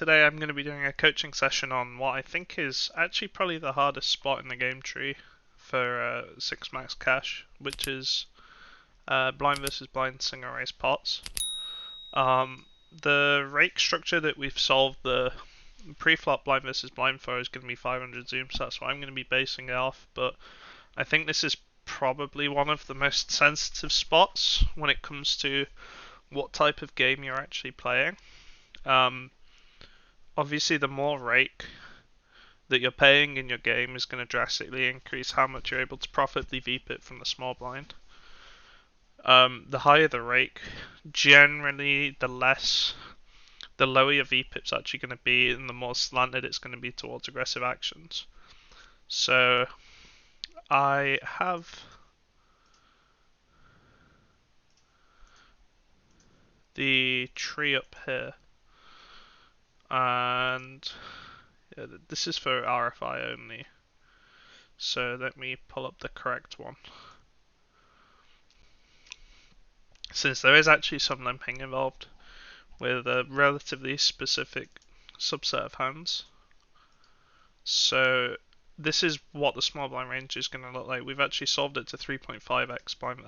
today I'm going to be doing a coaching session on what I think is actually probably the hardest spot in the game tree for 6 max cash, which is blind versus blind single raise pots. The rake structure that we've solved the pre-flop blind versus blind for is going to be 500 zoom, so that's what I'm going to be basing it off, but I think this is probably one of the most sensitive spots when it comes to what type of game you're actually playing. Obviously, the more rake that you're paying in your game is going to drastically increase how much you're able to profitably VPIP from the small blind. The higher the rake, generally the lower your VPIP's actually going to be, and the more slanted it's going to be towards aggressive actions. So I have the tree up here, and yeah, this is for RFI only, so let me pull up the correct one, since there is actually some limping involved with a relatively specific subset of hands. So this is what the small blind range is going to look like. We've actually solved it to 3.5x blind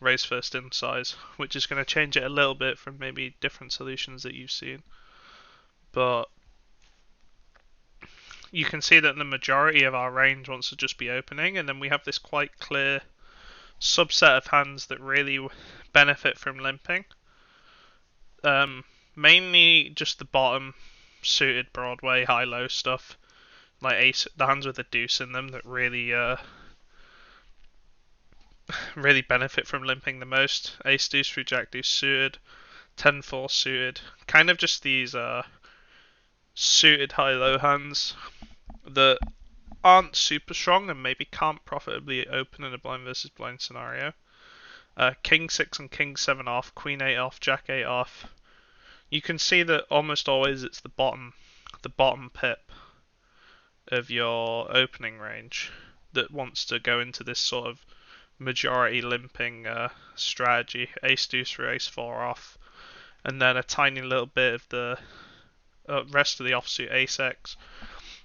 raise first in size, which is going to change it a little bit from maybe different solutions that you've seen. But you can see that the majority of our range wants to just be opening, and then we have this quite clear subset of hands that really benefit from limping. Mainly just the bottom suited Broadway high-low stuff, like ace, the hands with a deuce in them that really really benefit from limping the most. Ace deuce through jack deuce suited, 10-4 suited, kind of just these suited high-low hands that aren't super strong and maybe can't profitably open in a blind versus blind scenario. King 6 and King 7 off, Queen 8 off, Jack 8 off. You can see that almost always it's the bottom pip of your opening range that wants to go into this sort of majority limping strategy. Ace deuce through ace 4 off, and then a tiny little bit of the rest of the offsuit ace x,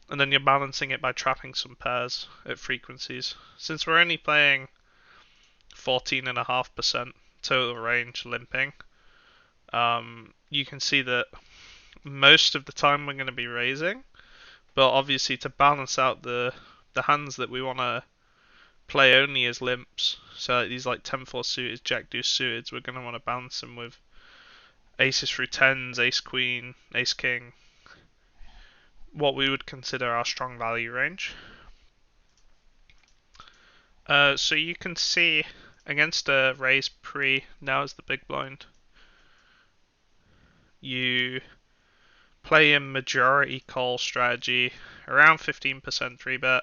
and then you're balancing it by trapping some pairs at frequencies. Since we're only playing 14.5% total range limping, you can see that most of the time we're going to be raising, but obviously to balance out the hands that we want to play only as limps, so these like 10-4 suited, jack deuce suited, we're going to want to balance them with aces through 10s, ace queen, ace king, what we would consider our strong value range. So you can see against a raise pre, now is the big blind, you play a majority call strategy, around 15% 3-bet.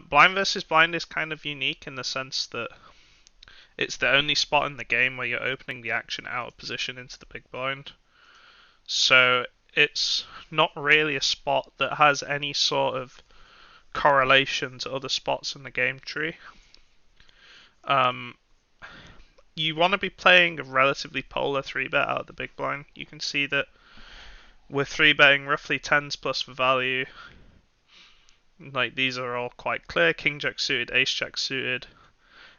Blind versus blind is kind of unique in the sense that it's the only spot in the game where you're opening the action out of position into the big blind. So it's not really a spot that has any sort of correlation to other spots in the game tree. You want to be playing a relatively polar 3-bet out of the big blind. You can see that we're 3-betting roughly 10s plus for value. Like, these are all quite clear. King jack suited, ace jack suited,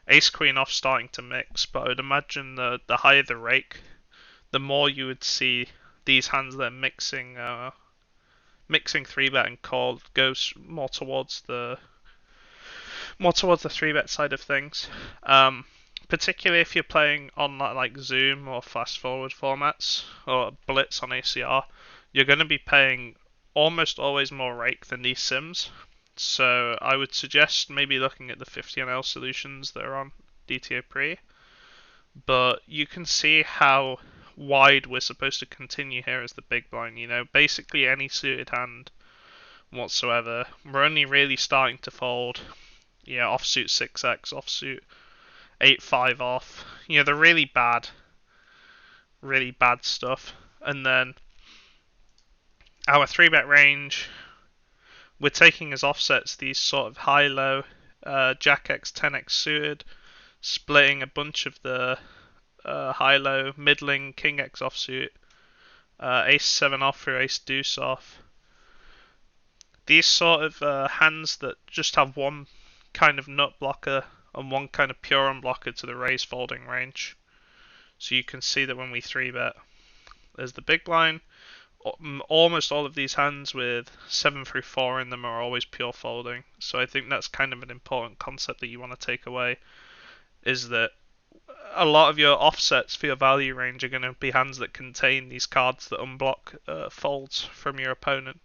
ace queen off starting to mix, but I would imagine the higher the rake, the more you would see these hands that are mixing 3-bet and call goes more towards the 3-bet side of things. Particularly if you're playing on like Zoom or fast forward formats or Blitz on ACR, you're going to be paying almost always more rake than these sims. So I would suggest maybe looking at the 50NL solutions that are on DTO Pre. But you can see how wide we're supposed to continue here as the big blind. You know, basically any suited hand whatsoever. We're only really starting to fold, offsuit 6x, offsuit 8-5 off. The really bad stuff. And then our 3-bet range, we're taking as offsets these sort of high-low Jack X, 10x suited, splitting a bunch of the high-low, middling, King X offsuit, Ace 7 off through Ace Deuce off. These sort of hands that just have one kind of nut blocker and one kind of pure unblocker to the raise folding range. So you can see that when we 3-bet, there's the big blind. Almost all of these hands with 7 through 4 in them are always pure folding. So I think that's kind of an important concept that you want to take away, is that a lot of your offsets for your value range are going to be hands that contain these cards that unblock folds from your opponent.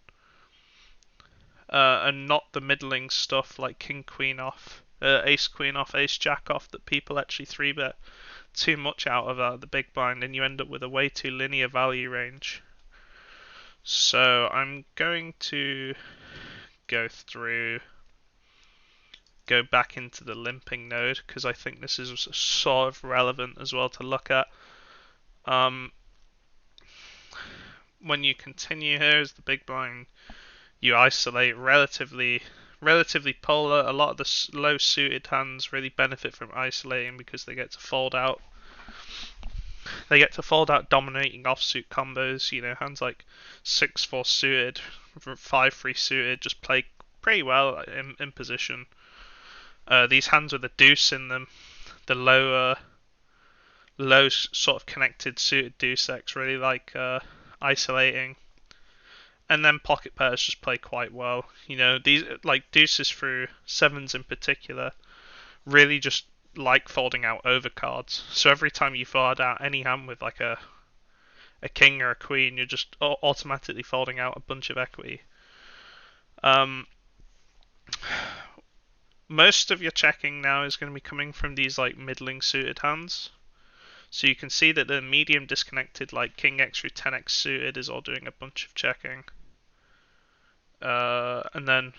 And not the middling stuff like King Queen off, Ace Queen off, Ace Jack off that people actually 3-bet too much out of the big blind, and you end up with a way too linear value range. So I'm going to go back into the limping node because I think this is sort of relevant as well to look at. When you continue here as the big blind, you isolate relatively polar. A lot of the low suited hands really benefit from isolating because they get to fold out. They get to fold out dominating offsuit combos. You know, hands like 6-4 suited, 5-3 suited just play pretty well in position. These hands with a deuce in them, the low sort of connected suited deuce X really like isolating. And then pocket pairs just play quite well. You know, these like deuces through 7s in particular really just like folding out overcards. So every time you fold out any hand with like a king or a queen, you're just automatically folding out a bunch of equity. Most of your checking now is going to be coming from these like middling suited hands. So you can see that the medium disconnected like King X through 10X suited is all doing a bunch of checking. And then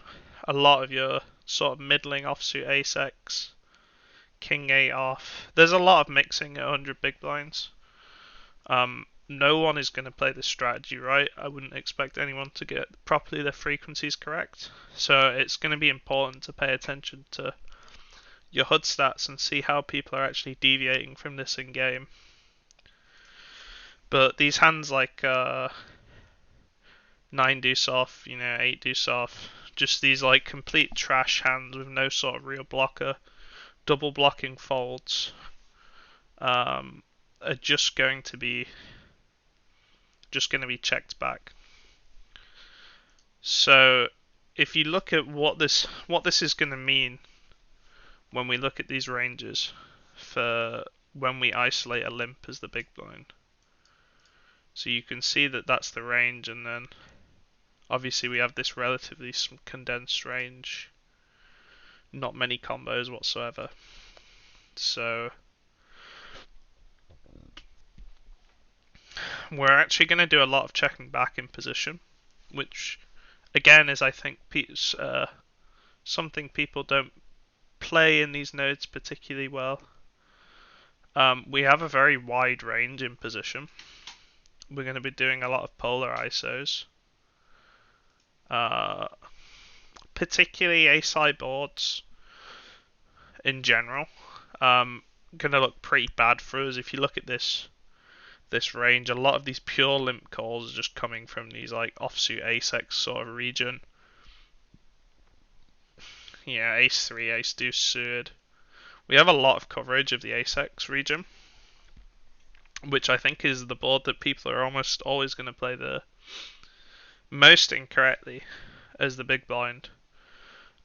a lot of your sort of middling offsuit Ace X, King 8 off. There's a lot of mixing at 100 big blinds. No one is going to play this strategy right. I wouldn't expect anyone to get properly their frequencies correct. So it's going to be important to pay attention to your HUD stats and see how people are actually deviating from this in game. But these hands like 9 deuce off, 8 deuce off, just these like complete trash hands with no sort of real blocker, double blocking folds, are just going to be checked back. So if you look at what this is going to mean when we look at these ranges for when we isolate a limp as the big blind. So you can see that that's the range, and then obviously we have this relatively condensed range, not many combos whatsoever. So we're actually going to do a lot of checking back in position, which again is I think something people don't play in these nodes particularly well. We have a very wide range in position. We're going to be doing a lot of polar ISOs. Particularly ace-high boards in general. Going to look pretty bad for us. If you look at this range, a lot of these pure limp calls are just coming from these like offsuit ace-x sort of region. Yeah, ace-3, ace-deuce suited. We have a lot of coverage of the ace-x region, which I think is the board that people are almost always going to play the most incorrectly as the big blind.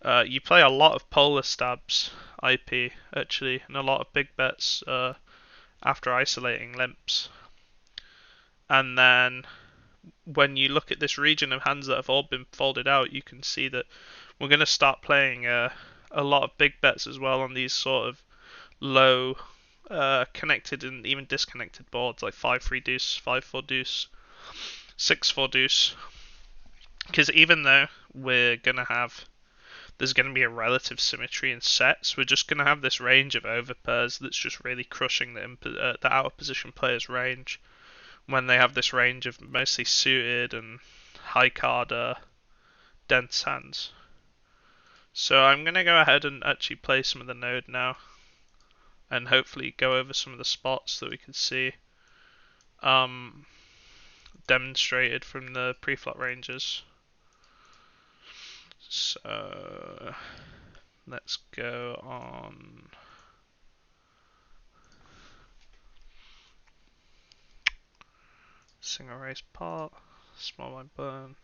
You play a lot of polar stabs IP actually, and a lot of big bets after isolating limps. And then when you look at this region of hands that have all been folded out, you can see that we're going to start playing a lot of big bets as well on these sort of low connected and even disconnected boards like 5-3 deuce, 5-4 deuce, 6-4 deuce. Because even though there's going to be a relative symmetry in sets, we're just going to have this range of overpairs that's just really crushing the out of position player's range when they have this range of mostly suited and high card dense hands. So I'm going to go ahead and actually play some of the node now and hopefully go over some of the spots that we can see. demonstrated from the preflop ranges. So let's go on single raise pot, small blind burn.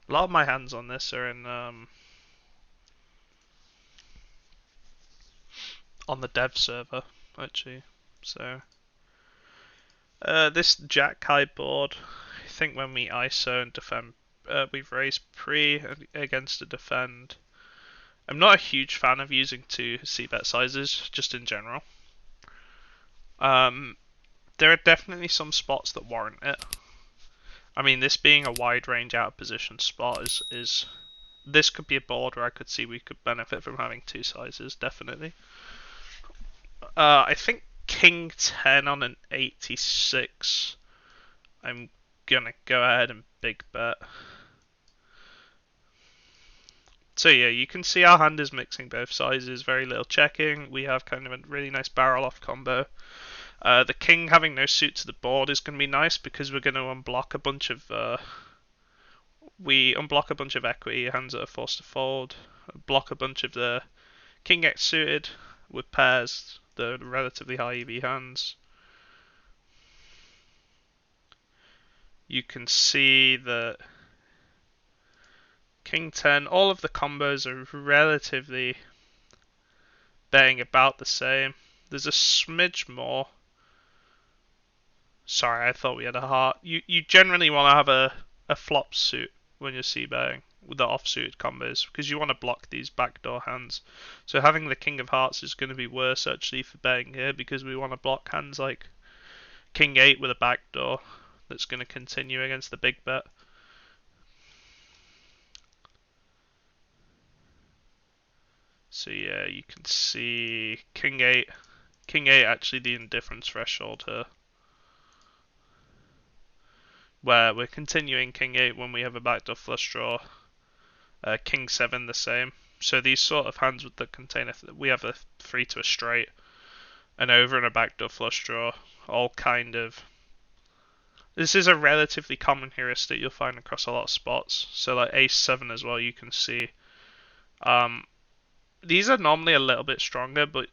A lot of my hands on this are in on the dev server actually. So this jack high board, I think when we ISO and defend, we've raised pre against a defend. I'm not a huge fan of using 2 c-bet sizes, just in general. There are definitely some spots that warrant it. I mean, this being a wide range out of position spot is this could be a board where I could see we could benefit from having 2 sizes, definitely. I think King 10 on an 86. I'm gonna go ahead and big bet. So yeah, you can see our hand is mixing both sizes, very little checking. We have kind of a really nice barrel off combo. The king having no suit to the board is going to be nice because we're going to unblock a bunch of equity hands that are forced to fold, block a bunch of the king X suited with pairs, the relatively high EV hands. You can see that King 10, all of the combos are relatively betting about the same. There's a smidge more. Sorry, I thought we had a heart. You generally want to have a flop suit when you're c-betting with the off-suited combos because you want to block these backdoor hands. So having the King of Hearts is going to be worse actually for betting here because we want to block hands like King 8 with a backdoor that's going to continue against the big bet. So yeah, you can see King 8 actually the indifference threshold here. Where we're continuing King 8 when we have a backdoor flush draw. King 7 the same. So these sort of hands with the container, we have a 3 to a straight, an over and a backdoor flush draw, all kind of. This is a relatively common heuristic you'll find across a lot of spots. So like Ace 7 as well, you can see. These are normally a little bit stronger, but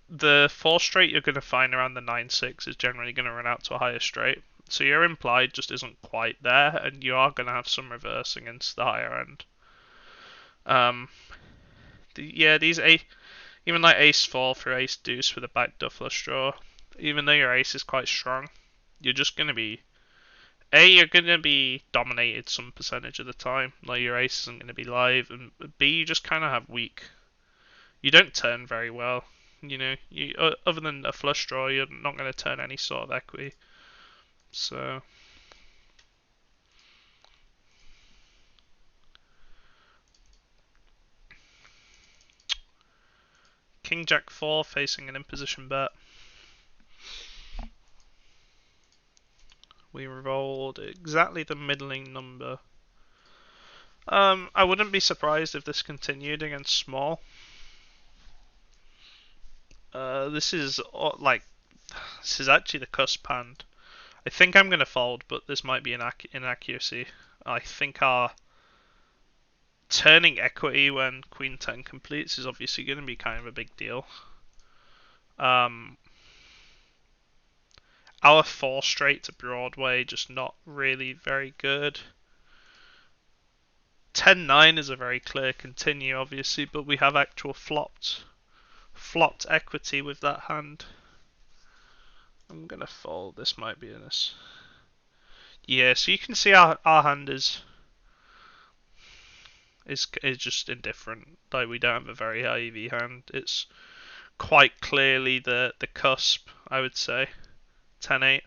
the 4 straight you're going to find around the 9-6 is generally going to run out to a higher straight. So your implied just isn't quite there, and you are going to have some reverse against the higher end. These even like Ace 4 for Ace Deuce with a backdoor flush draw, even though your ace is quite strong, you're just going to be you're going to be dominated some percentage of the time. Like your ace isn't going to be live, and B, you just kind of have weak. You don't turn very well. You know, other than a flush draw, you're not going to turn any sort of equity. So King Jack 4 facing an imposition bet. We rolled exactly the middling number. I wouldn't be surprised if this continued against small. This is actually the cusp hand. I think I'm going to fold, but this might be an inaccuracy. I think our turning equity when Queen 10 completes is obviously going to be kind of a big deal. Our 4 straight to Broadway, just not really very good. 10-9 is a very clear continue, obviously, but we have actual flopped equity with that hand. I'm gonna fold. This might be in this. Yeah, so you can see our hand is just indifferent. Like we don't have a very high EV hand. It's quite clearly the cusp, I would say, 10-8,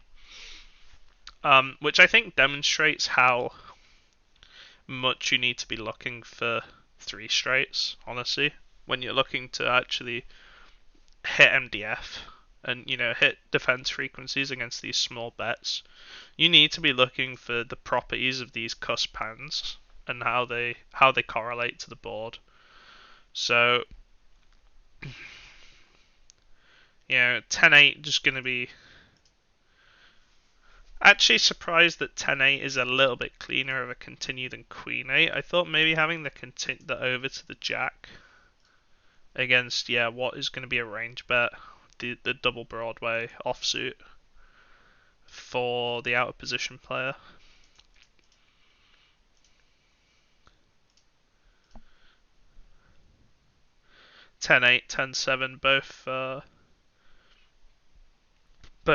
which I think demonstrates how much you need to be looking for 3 straights. Honestly, when you're looking to actually hit MDF and hit defense frequencies against these small bets, you need to be looking for the properties of these cusp hands and how they correlate to the board. So 10-8 just going to be Actually surprised that 10-8 is a little bit cleaner of a continue than Queen 8. I thought maybe having the over to the Jack against, yeah, what is going to be a range bet, the double Broadway offsuit for the out of position player. Ten eight, 10-7, both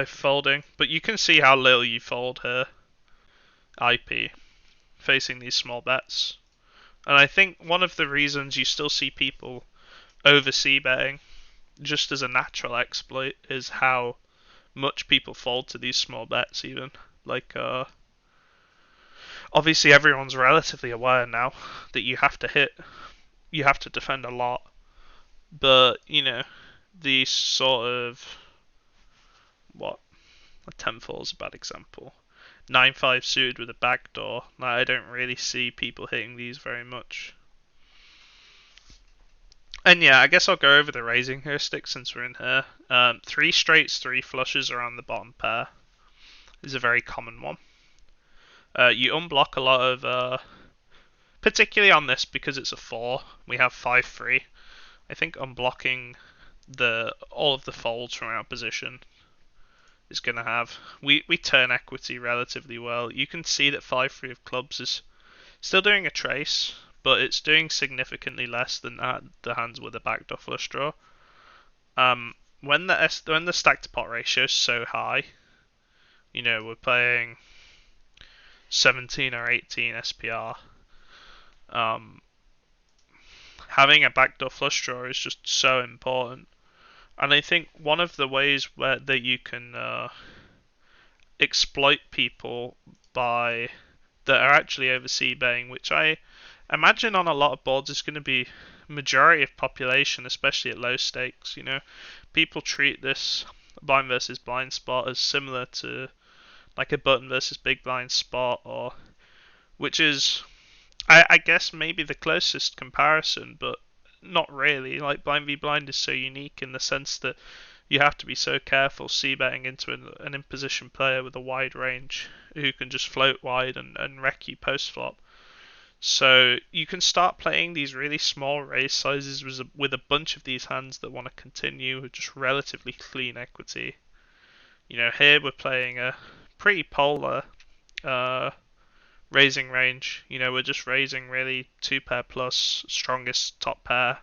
folding, but you can see how little you fold here. IP facing these small bets, and I think one of the reasons you still see people over c-betting just as a natural exploit is how much people fold to these small bets. Even like obviously everyone's relatively aware now that you have to defend a lot, but you know these sort of what a 10-4 is a bad example. 9-5 suited with a backdoor. Like, I don't really see people hitting these very much. And yeah, I guess I'll go over the raising heuristics since we're in here. 3 straights, 3 flushes around the bottom pair is a very common one. You unblock a lot of, particularly on this because it's a 4, we have 5-3. I think unblocking all of the folds from our position is going to have... We turn equity relatively well. You can see that 5-3 of clubs is still doing a trace, but it's doing significantly less than the hands with a backdoor flush draw. When the stack to pot ratio is so high, you know, we're playing 17 or 18 SPR. Having a backdoor flush draw is just so important, and I think one of the ways that you can exploit people that are actually over c-betting, which I imagine on a lot of boards is going to be majority of population, especially at low stakes. You know, people treat this blind versus blind spot as similar to like a button versus big blind spot, or which is I guess maybe the closest comparison, but not really. Like blind v blind is so unique in the sense that you have to be so careful c-betting into an in-position player with a wide range who can just float wide and wreck you post-flop. So you can start playing these really small raise sizes with a bunch of these hands that want to continue with just relatively clean equity. You know, here we're playing a pretty polar raising range. You know, we're just raising really 2-pair plus, strongest top pair.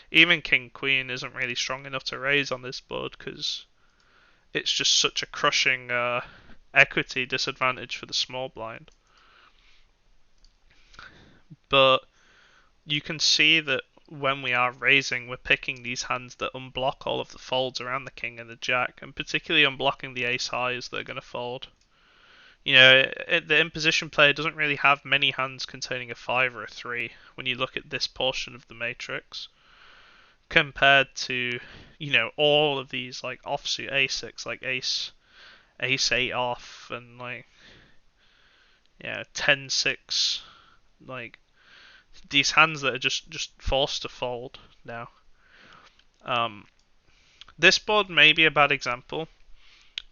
Even King Queen isn't really strong enough to raise on this board because it's just such a crushing equity disadvantage for the small blind. But you can see that when we are raising, we're picking these hands that unblock all of the folds around the king and the jack, and particularly unblocking the ace highs that are going to fold. You know, the in-position player doesn't really have many hands containing a 5 or a 3 when you look at this portion of the matrix, compared to, you know, all of these like offsuit a6, like ace 8 off, and like, yeah, 10-6, like these hands that are just forced to fold now. This board may be a bad example,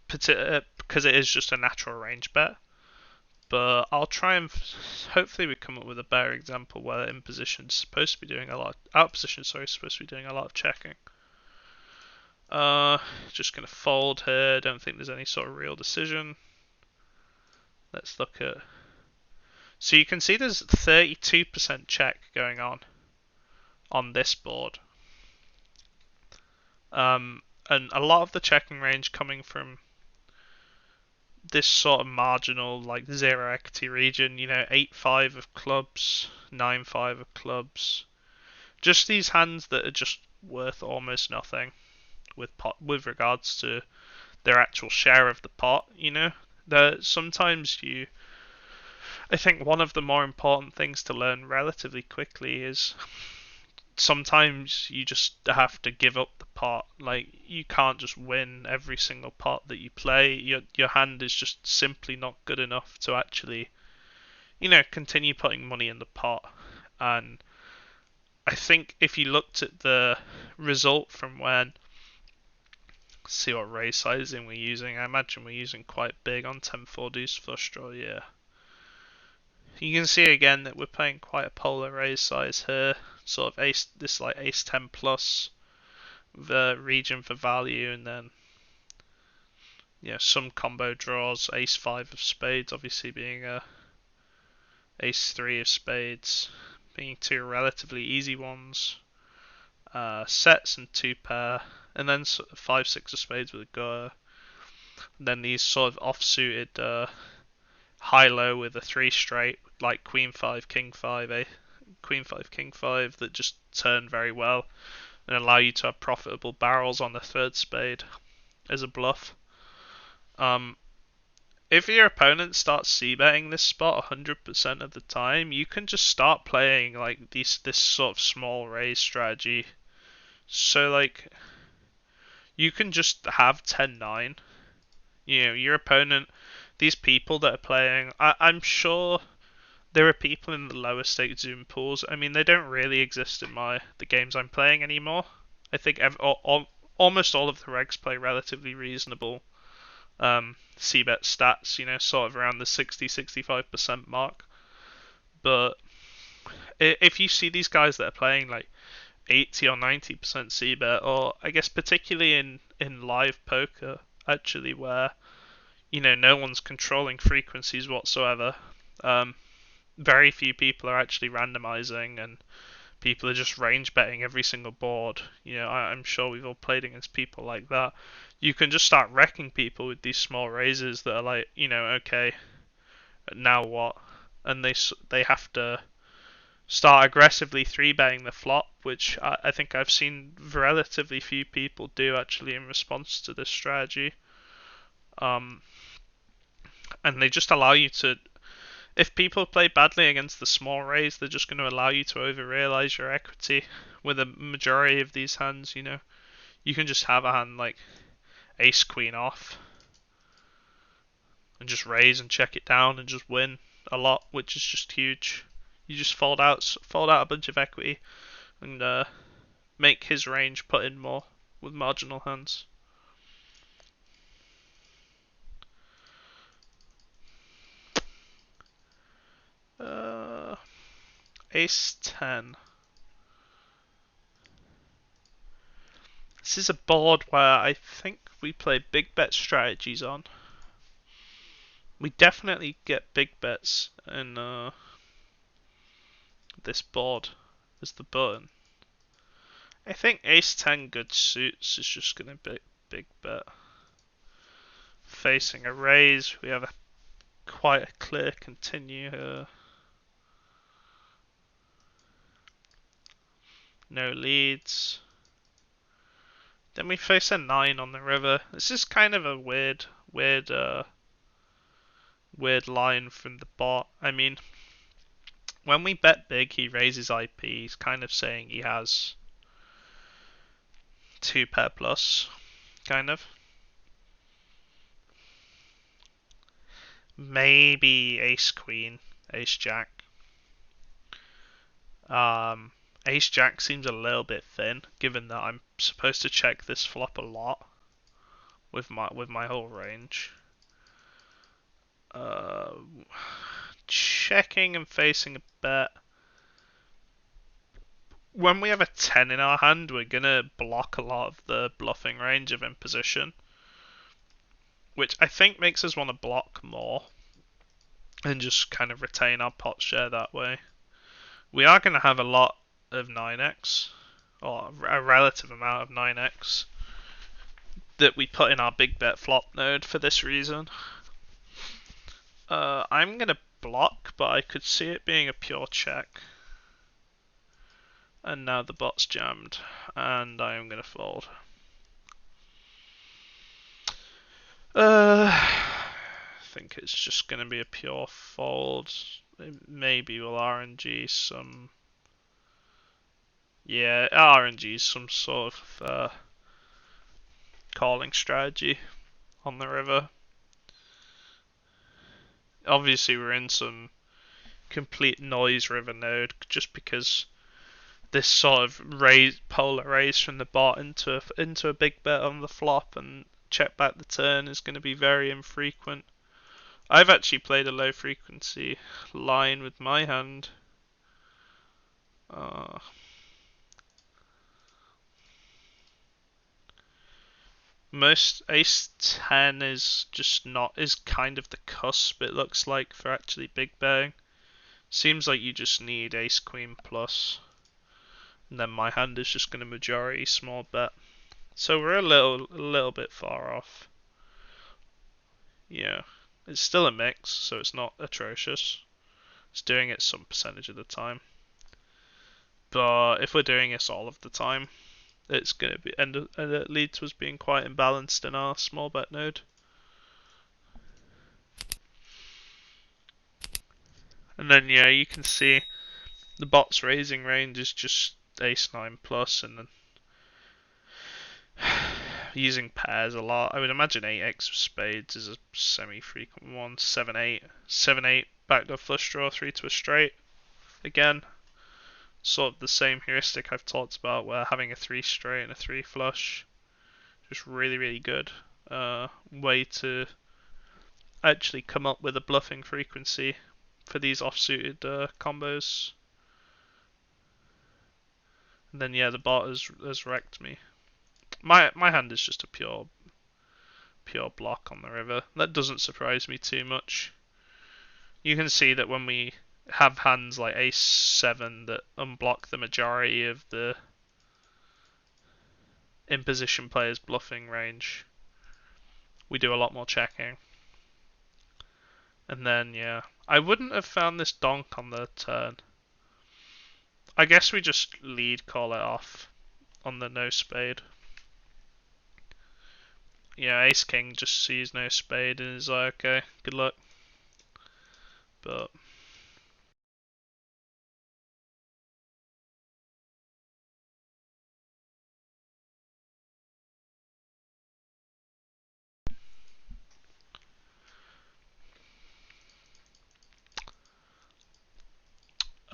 because it is just a natural range bet. But I'll try and hopefully we come up with a better example where in position supposed to be doing a lot, out position supposed to be doing a lot of checking. Just gonna fold here. Don't think there's any sort of real decision. Let's look at. So you can see there's 32% check going on this board. And a lot of the checking range coming from this sort of marginal, like, zero equity region, you know, 8-5 of clubs, 9-5 of clubs. Just these hands that are just worth almost nothing with regards to their actual share of the pot, you know. Sometimes I think one of the more important things to learn relatively quickly is sometimes you just have to give up the pot. Like, you can't just win every single pot that you play. Your hand is just simply not good enough to actually, you know, continue putting money in the pot. And I think if you looked at the result from when see what raise sizing we're using. I imagine we're using quite big on 10-4 deuce flush draw, yeah. You can see again that we're playing quite a polar raise size here. Sort of ace, this like ace 10 plus the region for value, and then some combo draws. Ace 5 of spades, obviously being a ace 3 of spades, being two relatively easy ones. Sets and 2 pair, and then 5 6 of spades with a go. And then these sort of offsuited high low with a 3 straight, like queen 5 king 5, queen 5 king 5, that just turn very well and allow you to have profitable barrels on the third spade as a bluff. If your opponent starts c-betting this spot 100% of the time, you can just start playing like this sort of small raise strategy. So like you can just have 10-9. Your opponent, these people that are playing, I'm sure there are people in the lower stake Zoom pools. I mean, they don't really exist in the games I'm playing anymore. I think almost all of the regs play relatively reasonable c-bet stats, sort of around the 60-65% mark. But if you see these guys that are playing like 80 or 90% c-bet, or I guess particularly in live poker, actually, where no one's controlling frequencies whatsoever. Very few people are actually randomizing, and people are just range betting every single board. I'm sure we've all played against people like that. You can just start wrecking people with these small raises that are like, okay, now what? And they have to start aggressively 3-betting the flop, which I think I've seen relatively few people do actually in response to this strategy. And they just allow you to, if people play badly against the small raise, they're just going to allow you to over-realize your equity with a majority of these hands. You can just have a hand like ace queen off and just raise and check it down and just win a lot, which is just huge. You just fold out a bunch of equity and make his range put in more with marginal hands. Ace 10. This is a board where I think we play big bet strategies on. We definitely get big bets in this board as the button. I think ace 10 good suits is just going to be big bet. Facing a raise, we have quite a clear continue here. No leads. Then we face a 9 on the river. This is kind of a weird line from the bot. I mean, when we bet big, he raises IP. He's kind of saying he has 2-pair plus, kind of. Maybe ace queen, ace jack. Ace jack seems a little bit thin, given that I'm supposed to check this flop a lot with my whole range. Checking and facing a bet. When we have a 10 in our hand, we're gonna block a lot of the bluffing range of imposition, which I think makes us want to block more and just kind of retain our pot share that way. We are going to have a lot of 9x, or a relative amount of 9x, that we put in our big bet flop node for this reason. I'm going to block, but I could see it being a pure check. And now the bot's jammed, and I am going to fold. I think it's just going to be a pure fold. Maybe we'll RNG some. Yeah, RNG some sort of calling strategy on the river. Obviously, we're in some complete noise river node just because this sort of polar raise from the bot into a big bet on the flop and check back the turn is going to be very infrequent. I've actually played a low frequency line with my hand. Most ace 10 is just not, is kind of the cusp it looks like for actually big betting. Seems like you just need ace queen plus, and then my hand is just going to majority small bet. So we're a little bit far off. Yeah, it's still a mix, so it's not atrocious. It's doing it some percentage of the time. But if we're doing this all of the time, it's going to be and it leads to us being quite imbalanced in our small bet node. And then yeah, you can see the bot's raising range is just ace 9 plus, and then using pairs a lot. I would imagine 8x of spades is a semi-frequent one. 7-8, 7-8 backdoor flush draw, 3 to a straight. Again, sort of the same heuristic I've talked about, where having a 3 straight and a 3 flush, just really good way to actually come up with a bluffing frequency for these offsuited combos. And then yeah, the bot has wrecked me. My hand is just a pure block on the river. That doesn't surprise me too much. You can see that when we have hands like ace 7 that unblock the majority of the in-position player's bluffing range, we do a lot more checking. And then yeah, I wouldn't have found this donk on the turn. I guess we just lead call it off on the no spade. Yeah, ace king just sees no spade and is like, okay, good luck. But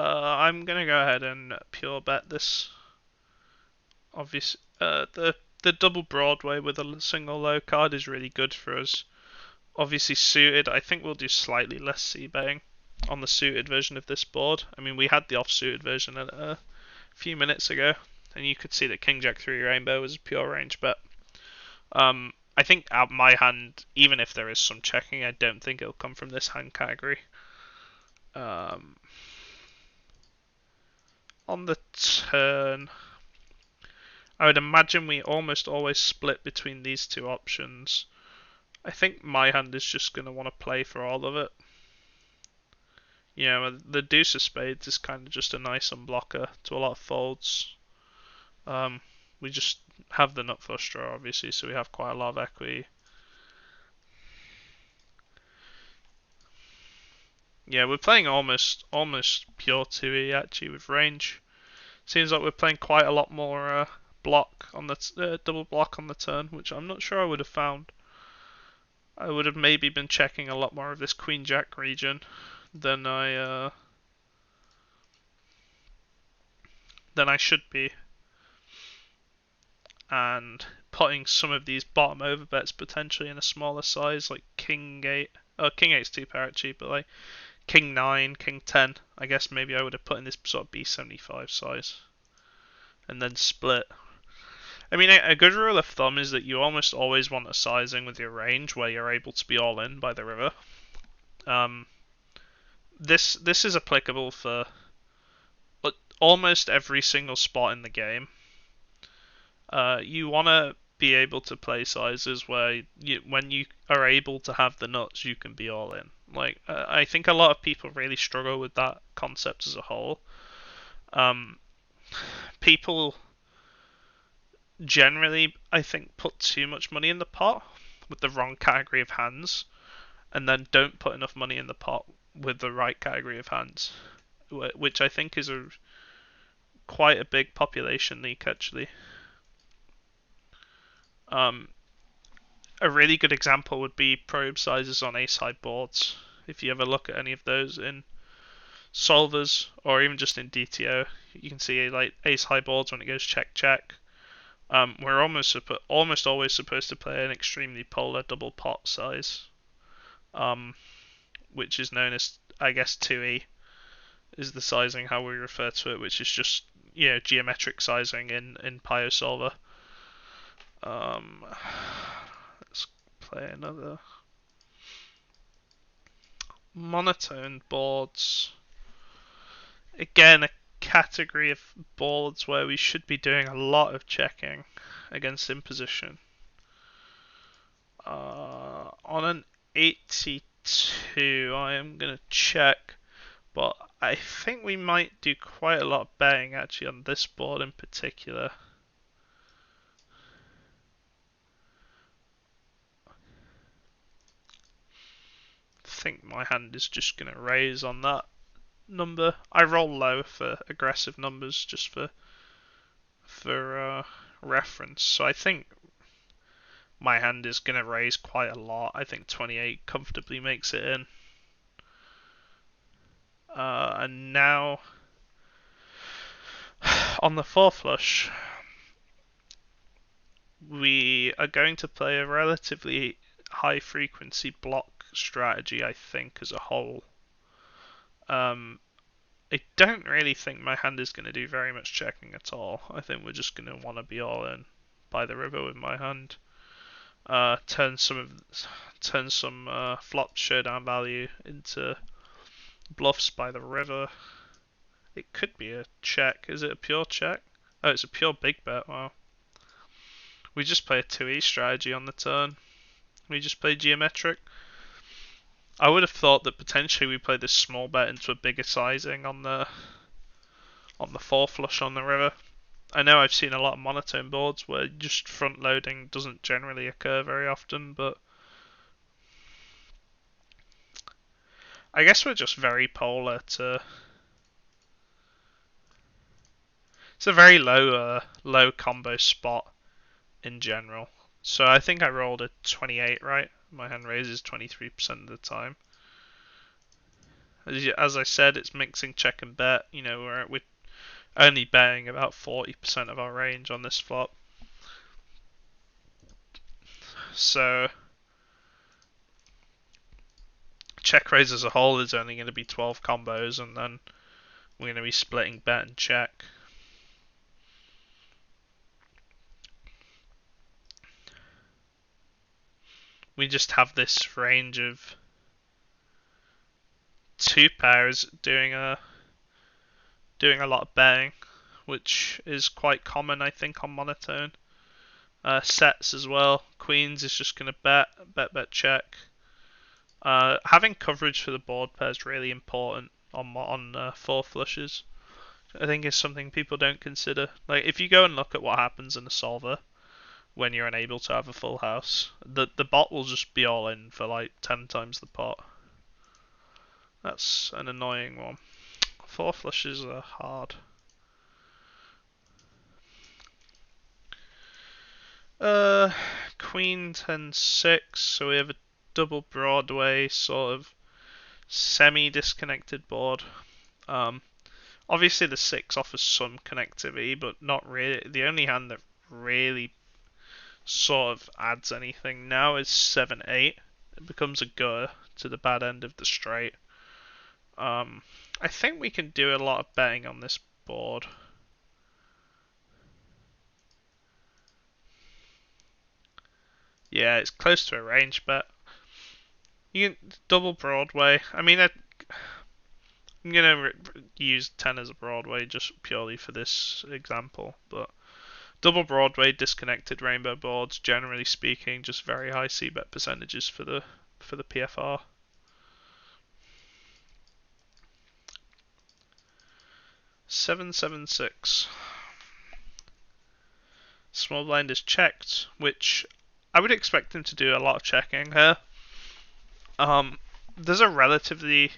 I'm gonna go ahead and pure bet this. Obviously, the double Broadway with a single low card is really good for us. Obviously suited, I think we'll do slightly less c-betting on the suited version of this board. I mean, we had the off-suited version a few minutes ago, and you could see that King Jack 3 Rainbow was a pure range bet. I think out my hand, even if there is some checking, I don't think it'll come from this hand category. On the turn, I would imagine we almost always split between these two options. I think my hand is just going to want to play for all of it. Yeah, the deuce of spades is kind of just a nice unblocker to a lot of folds. We just have the nut flush draw, obviously, so we have quite a lot of equity. Yeah, we're playing almost pure 2e actually with range. Seems like we're playing quite a lot more block on the double block on the turn, which I'm not sure I would have found. I would have maybe been checking a lot more of this Queen Jack region than I should be, and putting some of these bottom overbets potentially in a smaller size, like King 8. King 8's 2 pair actually, but like King 9, King 10. I guess maybe I would have put in this sort of B75 size, and then split. I mean, a good rule of thumb is that you almost always want a sizing with your range where you're able to be all in by the river. This is applicable for almost every single spot in the game. You want to be able to play sizes where when you are able to have the nuts, you can be all in. Like I think a lot of people really struggle with that concept as a whole. People generally, I think, put too much money in the pot with the wrong category of hands, and then don't put enough money in the pot with the right category of hands, which I think is quite a big population leak actually. A really good example would be probe sizes on ace high boards. If you ever look at any of those in solvers, or even just in DTO, you can see like ace high boards when it goes check check. We're almost always supposed to play an extremely polar double pot size, which is known as, I guess, 2E is the sizing how we refer to it, which is just geometric sizing in PioSolver. Let's play another monotone boards. Again, a category of boards where we should be doing a lot of checking against imposition. On an 82, I am going to check, but I think we might do quite a lot of betting actually on this board in particular. I think my hand is just going to raise on that number. I roll low for aggressive numbers just for reference. So I think my hand is going to raise quite a lot. I think 28 comfortably makes it in. And now on the 4 flush, we are going to play a relatively high frequency block strategy, I think, as a whole. I don't really think my hand is going to do very much checking at all. I think we're just going to want to be all in by the river with my hand. Turn some flop showdown value into bluffs by the river. It could be a check. Is it a pure check? Oh, it's a pure big bet. Wow. We just play a 2E strategy on the turn. We just play geometric. I would have thought that potentially we play this small bet into a bigger sizing on the 4 flush on the river. I know I've seen a lot of monotone boards where just front loading doesn't generally occur very often, but I guess we're just very polar to. It's a very low combo spot in general. So I think I rolled a 28, right? My hand raises 23% of the time. As I said, it's mixing check and bet. We're only betting about 40% of our range on this flop. So check raise as a whole is only going to be 12 combos, and then we're going to be splitting bet and check. We just have this range of 2 pairs doing a lot of betting, which is quite common, I think, on monotone. Sets as well. Queens is just going to bet, check. Having coverage for the board pair is really important on 4 flushes. I think it's something people don't consider. Like, if you go and look at what happens in a solver when you're unable to have a full house, the bot will just be all in for like 10 times the pot. That's an annoying one. 4 flushes are hard. Queen 10-6, so we have a double Broadway sort of semi-disconnected board. Obviously the 6 offers some connectivity, but not really. The only hand that really sort of adds anything now is 7-8. It becomes a go to the bad end of the straight. I think we can do a lot of betting on this board. Yeah, it's close to a range bet. You can double Broadway. I mean, I'm gonna use 10 as a Broadway just purely for this example, but double Broadway disconnected rainbow boards, generally speaking, just very high c-bet percentages for the PFR. Seven, 6. Small blind is checked, which I would expect him to do a lot of checking here. There's a relatively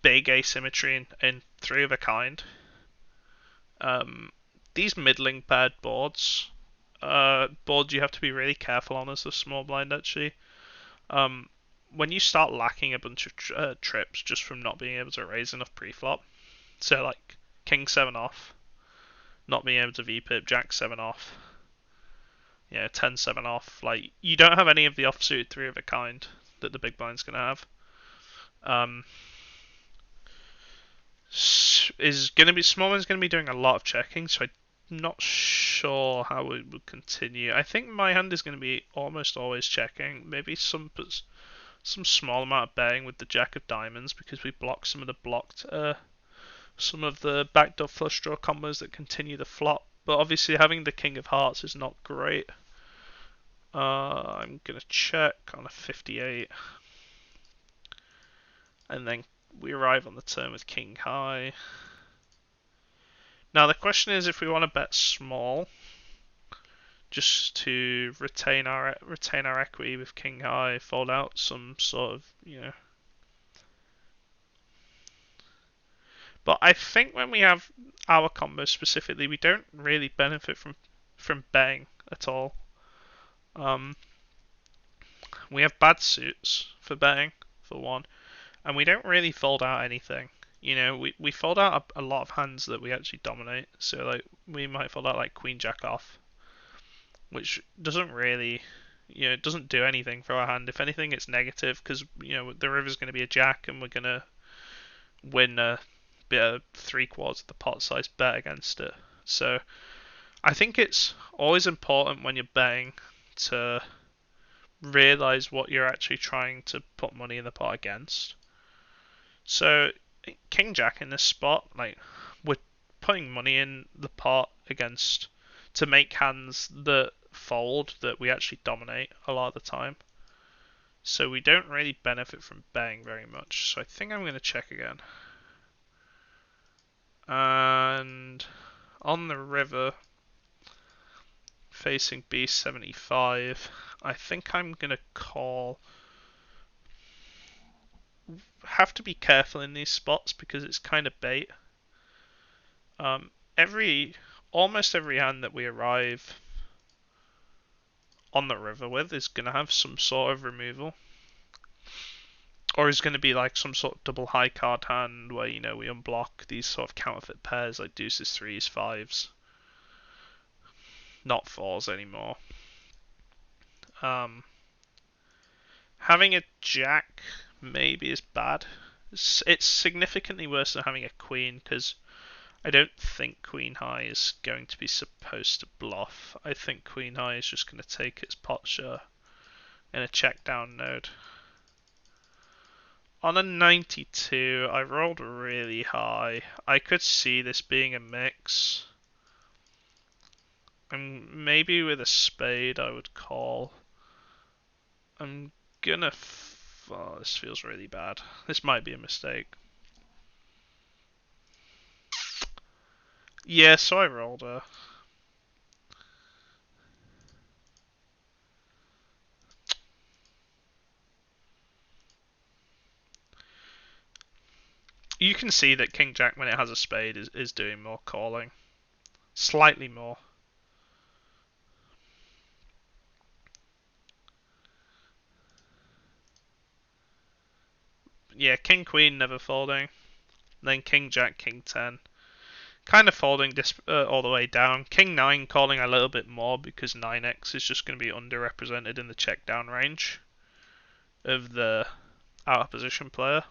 big asymmetry in 3 of a kind. These middling paired boards you have to be really careful on as a small blind actually. when you start lacking a bunch of trips just from not being able to raise enough pre-flop, so like king 7 off, not being able to VPip, jack 7 off, 10-7 off, like you don't have any of the offsuit 3 of a kind that the big blind's gonna have. Small one's gonna be doing a lot of checking, so I'm not sure how it will continue. I think my hand is gonna be almost always checking, maybe some small amount of betting with the jack of diamonds because we block some of the backdoor flush draw combos that continue the flop. But obviously having the king of hearts is not great. I'm gonna check on a 58, and then we arrive on the turn with king high. Now the question is if we want to bet small, just to retain our equity with king high, fold out some sort of But I think when we have our combos specifically, we don't really benefit from betting at all. We have bad suits for betting, for one, and we don't really fold out anything. We fold out a lot of hands that we actually dominate. So like we might fold out like queen jack off, which doesn't really, it doesn't do anything for our hand. If anything, it's negative because the river's going to be a jack and we're going to win a bit of 3/4 of the pot size bet against it. So I think it's always important when you're betting to realize what you're actually trying to put money in the pot against. So king jack in this spot, like we're putting money in the pot against to make hands that fold that we actually dominate a lot of the time. So we don't really benefit from betting very much. So I think I'm going to check again. And on the river, facing B75, I think I'm going to call. Have to be careful in these spots because it's kind of bait. Almost every hand that we arrive on the river with is going to have some sort of removal. Or is going to be like some sort of double high card hand where, we unblock these sort of counterfeit pairs like deuces, threes, fives. Not fours anymore. Having a jack maybe is bad. It's significantly worse than having a queen because I don't think queen high is going to be supposed to bluff. I think queen high is just going to take its pot share in a check down node. On a 92, I rolled really high. I could see this being a mix. And maybe with a spade I would call. I'm gonna... Oh, this feels really bad. This might be a mistake. Yeah, so I rolled a... You can see that King Jack, when it has a spade, is doing more calling. Slightly more. Yeah, King Queen never folding. Then King Jack, King 10. Kind of folding all the way down. King 9 calling a little bit more because 9x is just going to be underrepresented in the check down range of the out of position player.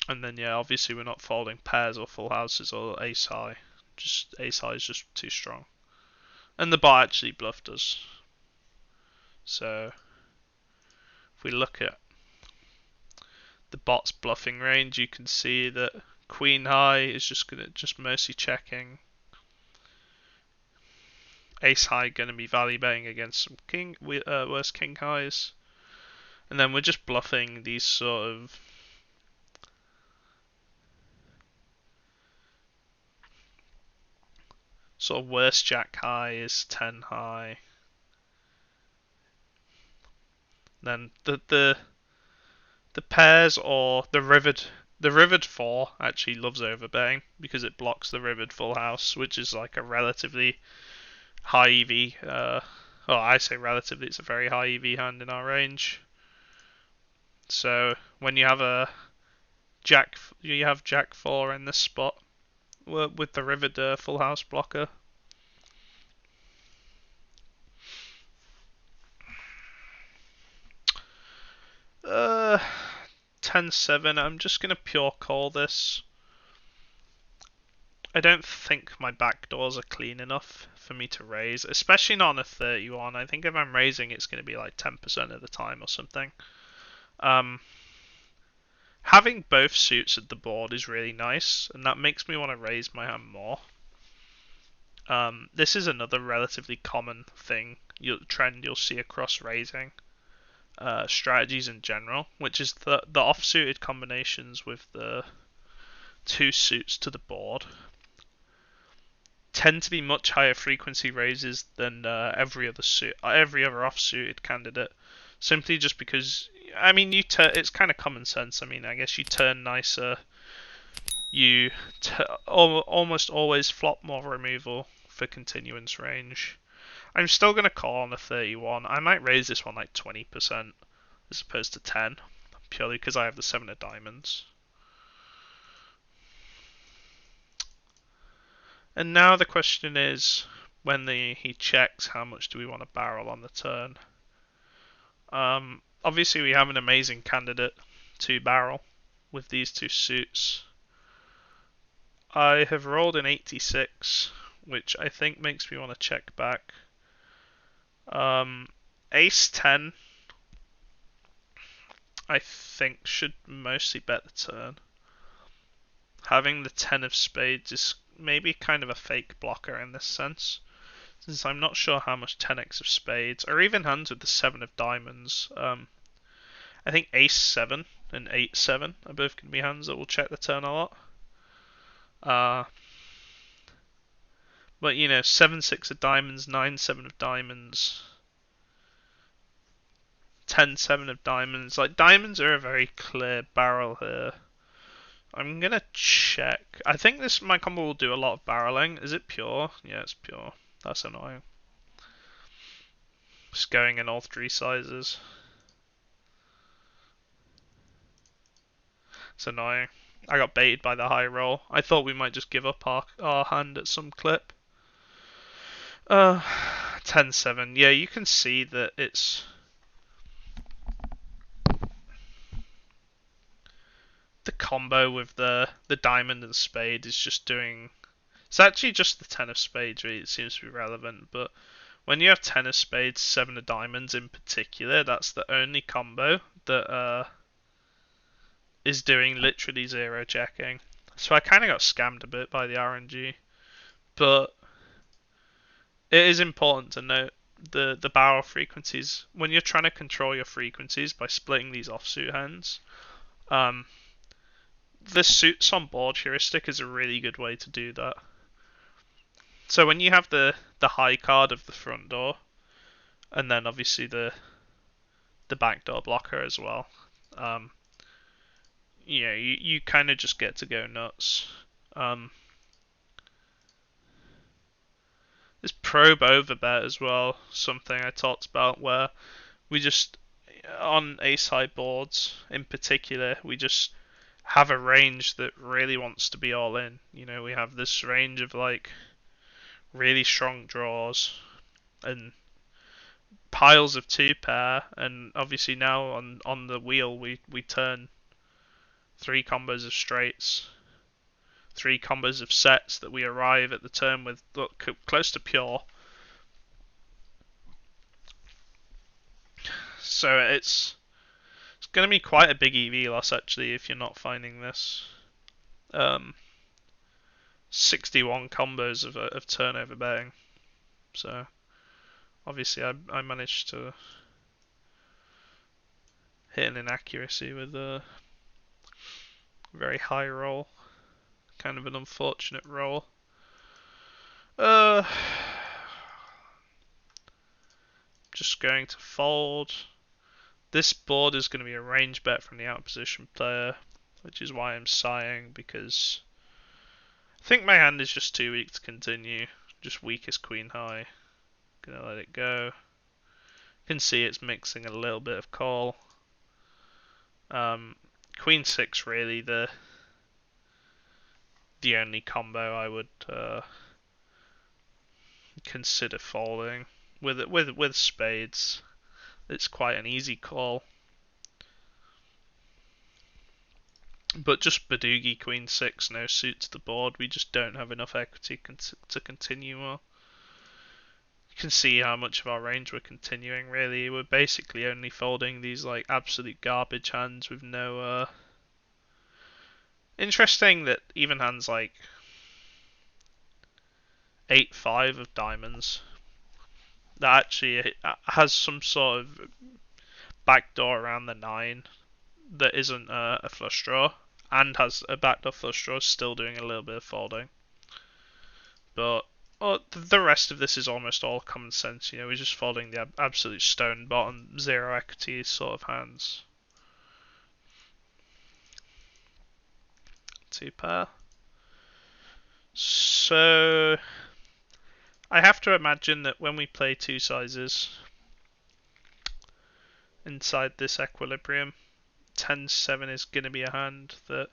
And then yeah, obviously we're not folding pairs or full houses or ace high. Just ace high is just too strong. And the bot actually bluffed us. So if we look at the bot's bluffing range, you can see that queen high is just mostly checking. Ace high going to be value betting against some worse king highs. And then we're just bluffing these sort of worse jack high is 10 high. Then the pairs or the rivered 4 actually loves overbetting because it blocks the rivered full house, which is like a relatively high EV. Well, I say relatively, it's a very high EV hand in our range. So when you have a you have Jack 4 in this spot with the river full house blocker. Uh, 10-7. I'm just gonna pure call this. I don't think my backdoors are clean enough for me to raise, especially not on a 31. I think if I'm raising, it's going to be like 10% of the time or something. Having both suits at the board is really nice, and that makes me want to raise my hand more. This is another relatively common trend you'll see across raising strategies in general, which is the off-suited combinations with the two suits to the board tend to be much higher frequency raises than every other off-suited candidate. Simply just because, I mean, it's kind of common sense. I mean, I guess you turn nicer, you almost always flop more removal for continuance range. I'm still gonna call on a 31. I might raise this one like 20% as opposed to 10, purely because I have the 7 of diamonds. And now the question is, when he checks, how much do we want to barrel on the turn? Obviously we have an amazing candidate to barrel with these two suits. I have rolled an 86, which I think makes me want to check back. Ace 10, I think, should mostly bet the turn. Having the 10 of spades is maybe kind of a fake blocker in this sense, since I'm not sure how much 10x of spades, or even hands with the 7 of diamonds. I think ace 7 and 8-7 are both going to be hands that will check the turn a lot. But you know, 7-6 of diamonds, 9-7 of diamonds, 10-7 of diamonds. Like, diamonds are a very clear barrel here. I'm gonna check. I think my combo will do a lot of barreling. Is it pure? Yeah, it's pure. That's annoying. Just going in all three sizes. It's annoying. I got baited by the high roll. I thought we might just give up our hand at some clip. 10-7. Yeah, you can see that it's... The combo with the diamond and spade is just doing... It's actually just the 10 of spades, really. It seems to be relevant, but when you have 10 of spades, 7 of diamonds in particular, that's the only combo that is doing literally zero checking. So I kind of got scammed a bit by the RNG, but it is important to note the barrel frequencies. When you're trying to control your frequencies by splitting these offsuit hands, the suits on board heuristic is a really good way to do that. So when you have the high card of the front door, and then obviously the backdoor blocker as well, you kind of just get to go nuts. This probe overbet as well, something I talked about, where we just, on ace high boards in particular, we just have a range that really wants to be all in. You know, we have this range of like really strong draws and piles of 2-pair, and obviously now on the wheel we turn 3 combos of straights, 3 combos of sets that we arrive at the turn with close to pure. So it's going to be quite a big EV loss actually if you're not finding this. 61 combos of turnover betting. So obviously I managed to hit an inaccuracy with a very high roll. Kind of an unfortunate roll. Just going to fold. This board is going to be a range bet from the out position player, which is why I'm sighing, because I think my hand is just too weak to continue. Just weakest queen high. Gonna let it go. You can see it's mixing a little bit of call. Queen 6 really the only combo I would consider folding. With spades, it's quite an easy call. But just Badoogie Queen 6, no suit to the board. We just don't have enough equity to continue more. You can see how much of our range we're continuing, really. We're basically only folding these like absolute garbage hands with no... Interesting that even hands like 8-5 of diamonds that actually has some sort of backdoor around the 9 that isn't a flush draw and has a backdoor flush draw still doing a little bit of folding. But the rest of this is almost all common sense. We're just folding the absolute stone bottom, zero equity sort of hands. 2 pair. So I have to imagine that when we play 2 sizes inside this equilibrium, 10-7 is going to be a hand that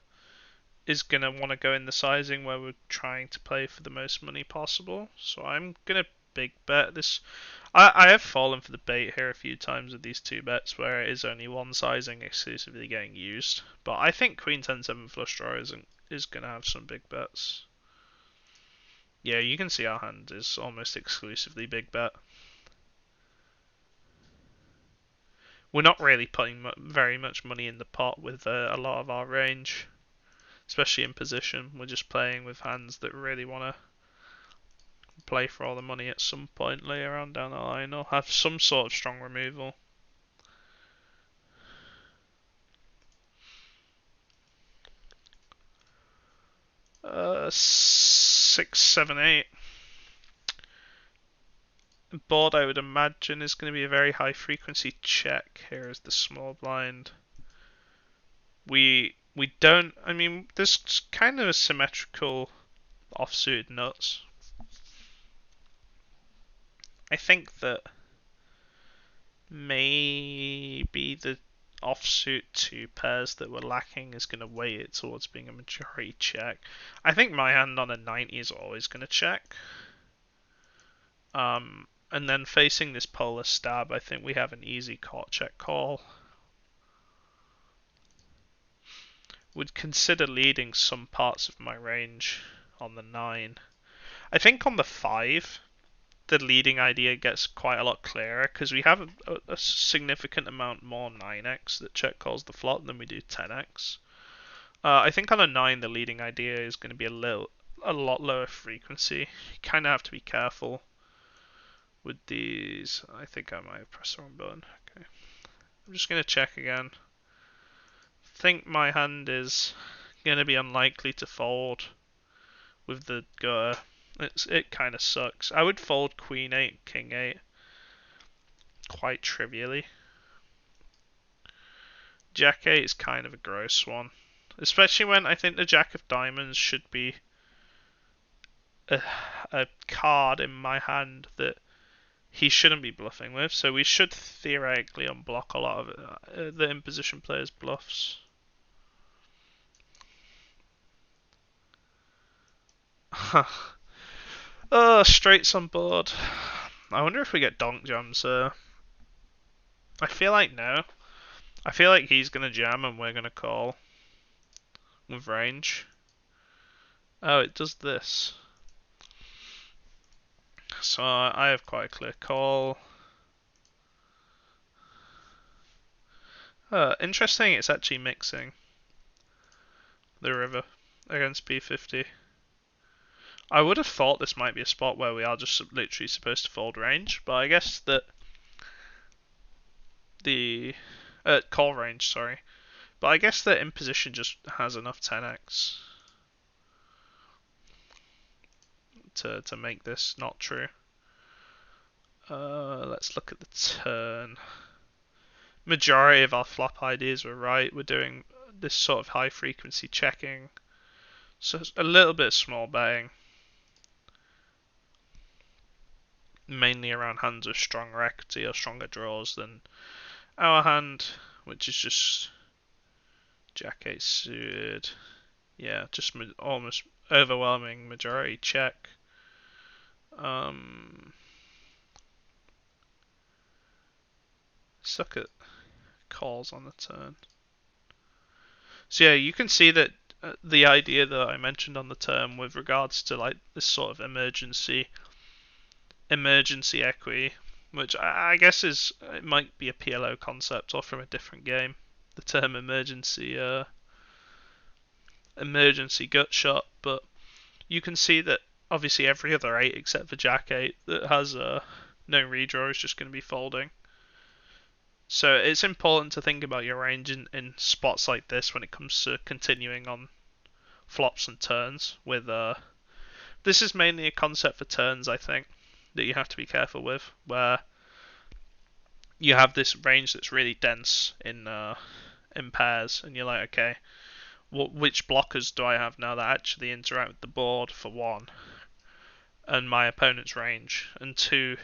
is going to want to go in the sizing where we're trying to play for the most money possible. So I'm going to big bet this. I have fallen for the bait here a few times with these 2 bets where it is only one sizing exclusively getting used. But I think Queen 10-7 flush draw is going to have some big bets. Yeah, you can see our hand is almost exclusively big bet. We're not really putting very much money in the pot with a lot of our range. Especially in position, we're just playing with hands that really want to play for all the money at some point later on down the line, or have some sort of strong removal. Uh, 6, 7, 8. Board, I would imagine, is going to be a very high frequency check. Here is the small blind. We don't. I mean, there's kind of a symmetrical offsuit nuts. I think that maybe the offsuit 2 pairs that we're lacking is going to weigh it towards being a majority check. I think my hand on a 90 is always going to check. And then facing this polar stab, I think we have an easy court check call. Would consider leading some parts of my range on the 9. I think on the 5, the leading idea gets quite a lot clearer because we have a significant amount more 9x that check calls the flop than we do 10x. I think on a 9, the leading idea is going to be a lot lower frequency. You kind of have to be careful with these. I think I might have pressed the wrong button. Okay, I'm just going to check again. Think my hand is going to be unlikely to fold with the gutter. It kind of sucks. I would fold Queen 8, King 8 quite trivially. Jack 8 is kind of a gross one, especially when I think the Jack of Diamonds should be a card in my hand that he shouldn't be bluffing with, so we should theoretically unblock a lot of the in-position players' bluffs. Oh, straights on board. I wonder if we get donk jams here. I feel like no. I feel like he's going to jam and we're going to call with range. Oh, it does this. So I have quite a clear call. Interesting, it's actually mixing the river against B50. I would have thought this might be a spot where we are just literally supposed to fold range, but I guess that the call range, sorry. But I guess that in position just has enough 10x to make this not true. Let's look at the turn. Majority of our flop ideas were right. We're doing this sort of high frequency checking. So a little bit of small betting. Mainly around hands with stronger equity or stronger draws than our hand, which is just Jack 8 suited. Yeah, just almost overwhelming majority check. Suck at calls on the turn. So yeah, you can see that the idea that I mentioned on the turn with regards to like this sort of emergency equity, which I guess it might be a PLO concept or from a different game. The term emergency gut shot, but you can see that obviously every other 8 except for Jack 8 that has no redraw is just going to be folding. So it's important to think about your range in spots like this when it comes to continuing on flops and turns. With this is mainly a concept for turns, I think, that you have to be careful with, where you have this range that's really dense in pairs, and you're like, okay, which blockers do I have now that actually interact with the board, for one, and my opponent's range, and two,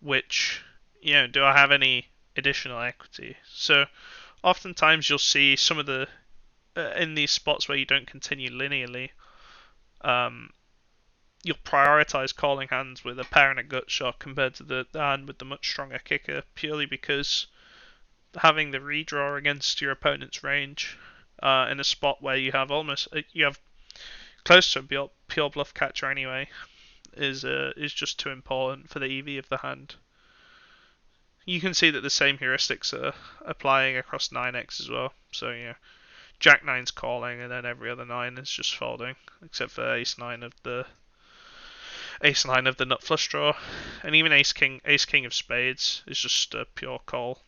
which, do I have any additional equity? So oftentimes you'll see some of the in these spots where you don't continue linearly, you'll prioritize calling hands with a pair and a gut shot compared to the hand with the much stronger kicker, purely because having the redraw against your opponent's range in a spot where you have close to a pure bluff catcher anyway is just too important for the EV of the hand. You can see that the same heuristics are applying across 9x as well. So Jack 9's calling, and then every other 9 is just folding, except for Ace 9 of the nut flush draw, and even Ace King of Spades is just a pure call.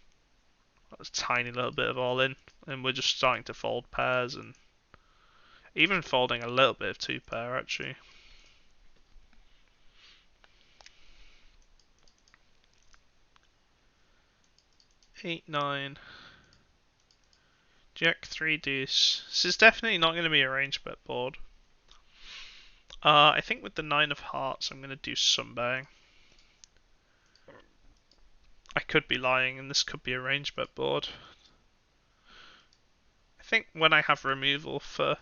A tiny little bit of all in, and we're just starting to fold pairs and even folding a little bit of 2 pair actually. Eight, 9, Jack 3 deuce. This is definitely not going to be a range bet board. I think with the 9 of hearts I'm going to do some bang. I could be lying, and this could be a range bet board. I think when I have removal for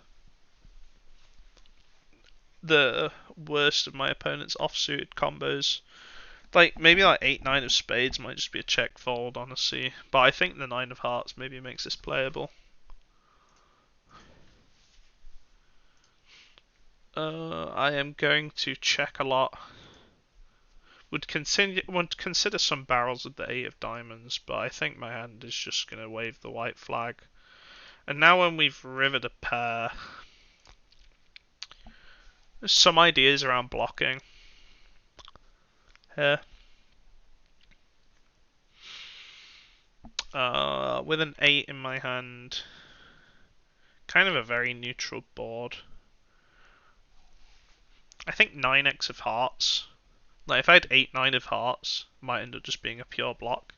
the worst of my opponent's offsuited combos, like maybe like 8, 9 of spades might just be a check fold, honestly. But I think the 9 of hearts maybe makes this playable. I am going to check a lot. Would consider some barrels with the 8 of diamonds, but I think my hand is just going to wave the white flag. And now when we've rivered a pair, there's some ideas around blocking here. With an 8 in my hand, kind of a very neutral board. I think 9x of hearts. Like if I had 8, 9 of hearts, might end up just being a pure block,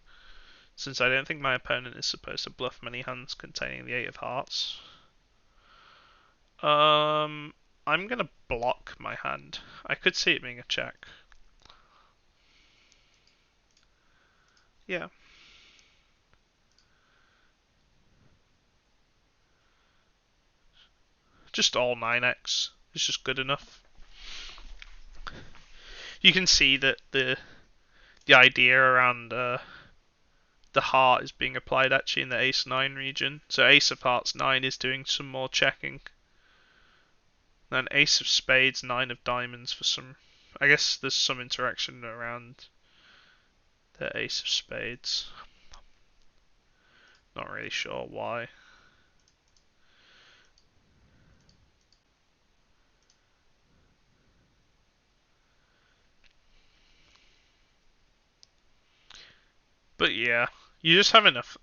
since I don't think my opponent is supposed to bluff many hands containing the 8 of hearts. I'm gonna block my hand. I could see it being a check. Yeah. Just all 9x is just good enough. You can see that the idea around the heart is being applied actually in the ace 9 region. So ace of hearts 9 is doing some more checking. Then ace of spades, 9 of diamonds for some. I guess there's some interaction around the ace of spades. Not really sure why. But yeah, you just have enough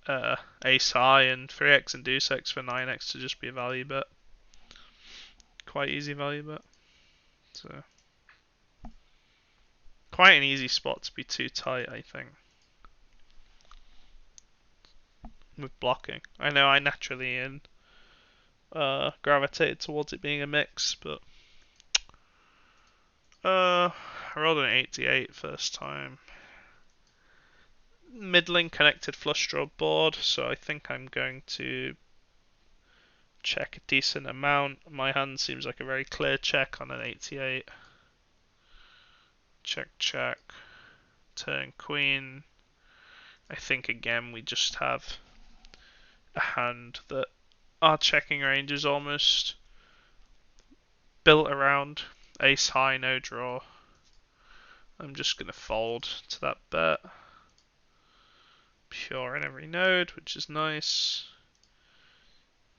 ace high and 3x and deuce x for 9x to just be a value bet. Quite easy value bet. So quite an easy spot to be too tight, I think. With blocking. I know I naturally gravitated towards it being a mix, but I rolled an 88 first time. Middling connected flush draw board, so I think I'm going to check a decent amount. My hand seems like a very clear check on an 88. Check, check. Turn queen. I think again we just have a hand that our checking range is almost built around. Ace high, no draw. I'm just going to fold to that bet. Pure in every node, which is nice.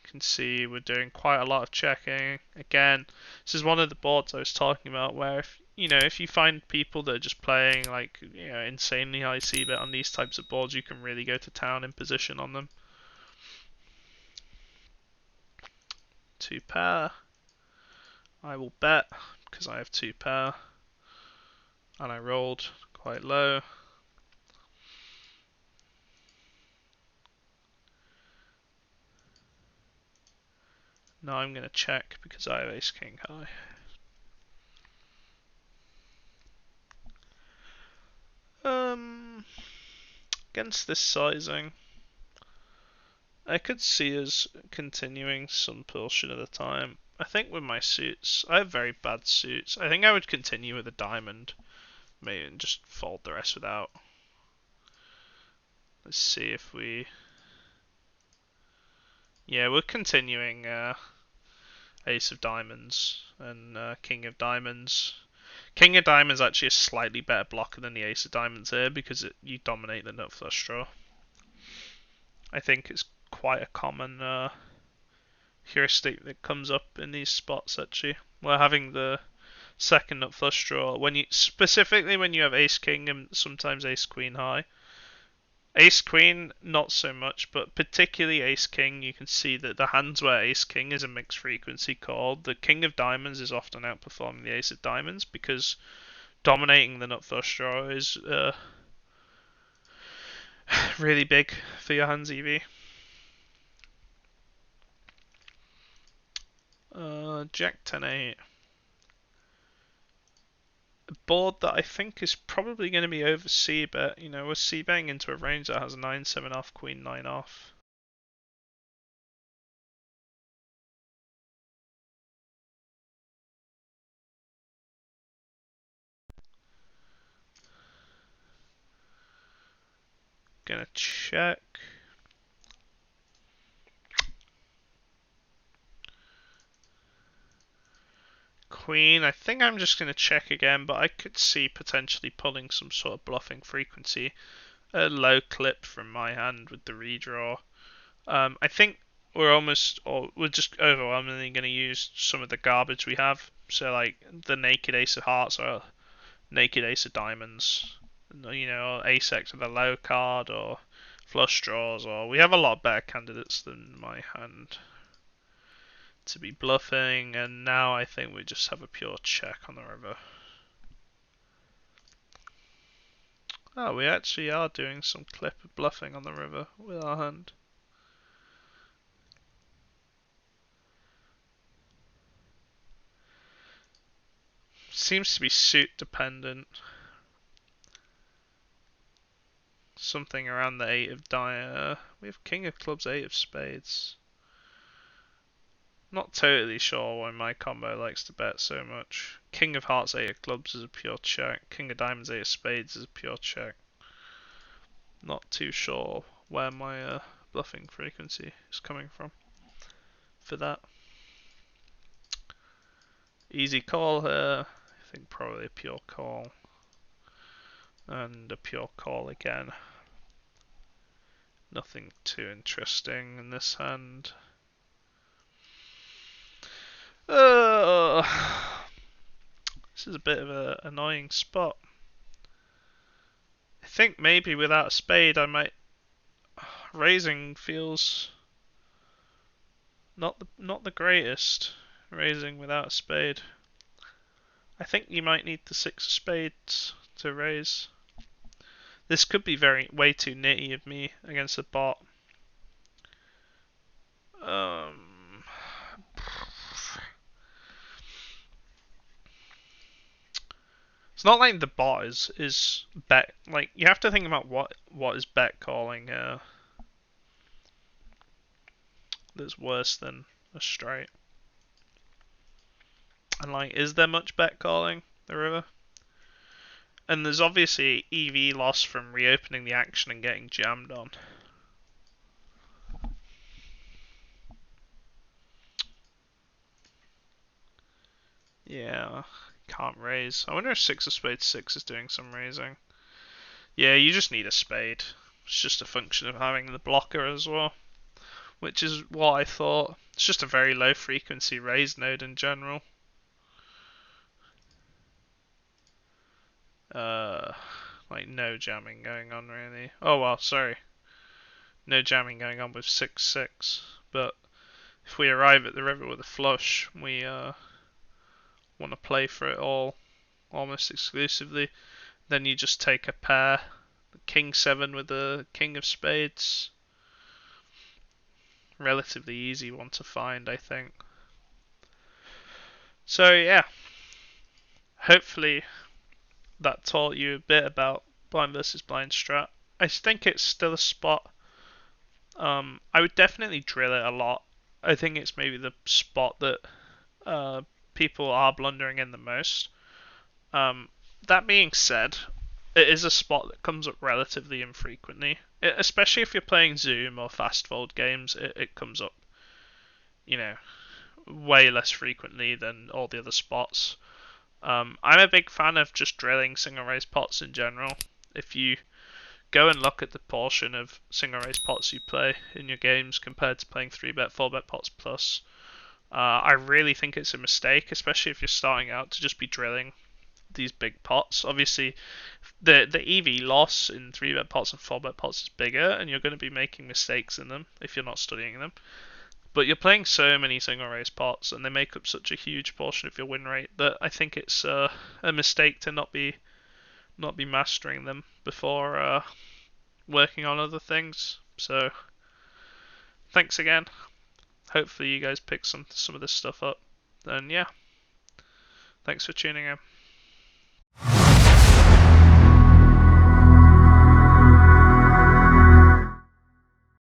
You can see we're doing quite a lot of checking. Again, this is one of the boards I was talking about where if you find people that are just playing like insanely high c-bet on these types of boards, you can really go to town in position on them. 2 pair. I will bet because I have 2 pair. And I rolled quite low. Now I'm going to check because I have ace king high. Against this sizing, I could see us continuing some portion at a time. I think with my suits, I have very bad suits. I think I would continue with a diamond, maybe, and just fold the rest without. Let's see if we... Yeah, we're continuing ace of diamonds and king of diamonds. King of diamonds actually a slightly better blocker than the ace of diamonds here because you dominate the nut flush draw. I think it's quite a common heuristic that comes up in these spots actually. We're having the second nut flush draw specifically when you have ace king and sometimes ace queen high. Ace queen not so much, but particularly ace king, you can see that the hands where ace king is a mixed frequency call, the king of diamonds is often outperforming the ace of diamonds because dominating the nut flush draw is really big for your hands EV. Jack 10-8. A board that I think is probably going to be over c-bet. We're c-betting into a range that has 9-7 off, queen 9 off. Gonna check. Queen, I think I'm just going to check again, but I could see potentially pulling some sort of bluffing frequency. A low clip from my hand with the redraw. I think we're just overwhelmingly going to use some of the garbage we have. So like the naked ace of hearts or naked ace of diamonds. Or ace x with a low card or flush draws. Or we have a lot better candidates than my hand to be bluffing, and now I think we just have a pure check on the river. Oh, we actually are doing some clip of bluffing on the river with our hand. Seems to be suit dependent. Something around the 8 of we have king of clubs, 8 of spades. Not totally sure why my combo likes to bet so much. King of hearts, 8 of clubs is a pure check. King of diamonds, 8 of spades is a pure check. Not too sure where my bluffing frequency is coming from for that. Easy call here. I think probably a pure call. And a pure call again. Nothing too interesting in this hand. This is a bit of an annoying spot. I think maybe without a spade I might... Raising feels not the greatest. Raising without a spade. I think you might need the 6 of spades to raise. This could be way too nitty of me against a bot. It's not like the bot is bet. Like you have to think about what is bet calling. That's worse than a straight. And like, is there much bet calling the river? And there's obviously EV loss from reopening the action and getting jammed on. Yeah, can't raise. I wonder if 6 of spades 6 is doing some raising. Yeah, you just need a spade. It's just a function of having the blocker as well, which is what I thought. It's just a very low frequency raise node in general. Like no jamming going on really. Oh well, sorry. No jamming going on with 6-6, but if we arrive at the river with a flush, we want to play for it all almost exclusively. Then you just take a pair, King 7 with the King of Spades. Relatively easy one to find, I think. So yeah, hopefully that taught you a bit about blind versus blind strat. I think it's still a spot. I would definitely drill it a lot. I think it's maybe the spot that people are blundering in the most. That being said, it is a spot that comes up relatively infrequently, especially if you're playing Zoom or fast fold games. It comes up, you know, way less frequently than all the other spots. I'm a big fan of just drilling single raise pots in general. If you go and look at the portion of single raise pots you play in your games compared to playing 3-bet, 4-bet pots plus, I really think it's a mistake, especially if you're starting out, to just be drilling these big pots. Obviously, the EV loss in 3-bet pots and 4-bet pots is bigger, and you're going to be making mistakes in them if you're not studying them. But you're playing so many single raise pots, and they make up such a huge portion of your win rate that I think it's a mistake to not be mastering them before working on other things. So thanks again. Hopefully you guys pick some of this stuff up. And yeah, thanks for tuning in.